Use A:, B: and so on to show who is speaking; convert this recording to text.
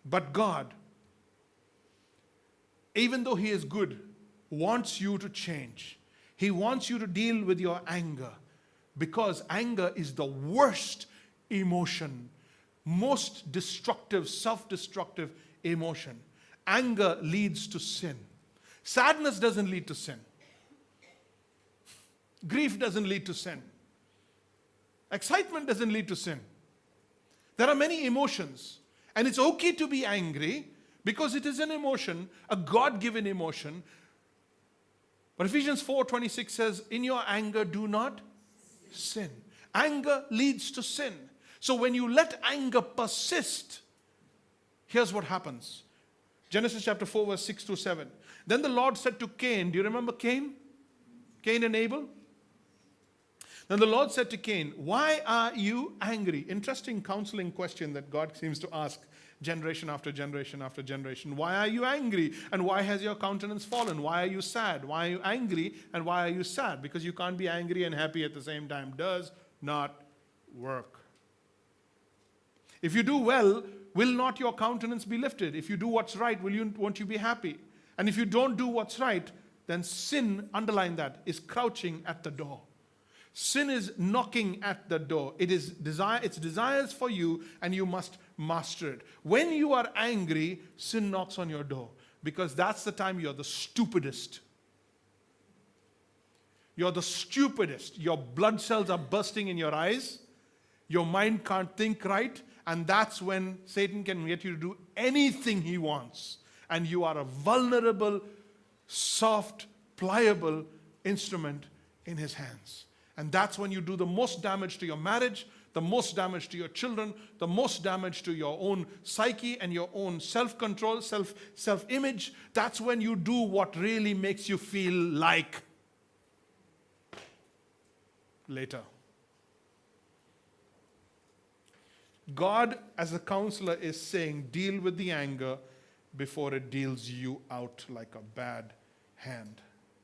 A: But God, even though He is good, wants you to change. He wants you to deal with your anger, because anger is the worst emotion, most destructive, self-destructive emotion. Anger leads to sin. Sadness doesn't lead to sin. Grief doesn't lead to sin. Excitement doesn't lead to sin. There are many emotions, and it's okay to be angry because it is an emotion, a God-given emotion. But Ephesians 4:26 says, in your anger, do not sin. Anger leads to sin. So when you let anger persist, here's what happens. Genesis chapter 4, verse 6 through 7. Then the Lord said to Cain, do you remember Cain? Cain and Abel? Then the Lord said to Cain, why are you angry? Interesting counseling question that God seems to ask generation after generation after generation. Why are you angry? And why has your countenance fallen? Why are you sad? Why are you angry? And why are you sad? Because you can't be angry and happy at the same time. Does not work. If you do well, will not your countenance be lifted? If you do what's right, won't you be happy? And if you don't do what's right, then sin, underline that, is crouching at the door. Sin is knocking at the door. Its desires for you, and you must master it. When you are angry, sin knocks on your door, because that's the time you're the stupidest. You're the stupidest. Your blood cells are bursting in your eyes. Your mind can't think right. And that's when Satan can get you to do anything he wants. And you are a vulnerable, soft, pliable instrument in his hands. And that's when you do the most damage to your marriage, the most damage to your children, the most damage to your own psyche and your own self-control, self-image. That's when you do what really makes you feel like later. God, as a counselor, is saying, deal with the anger before it deals you out like a bad hand.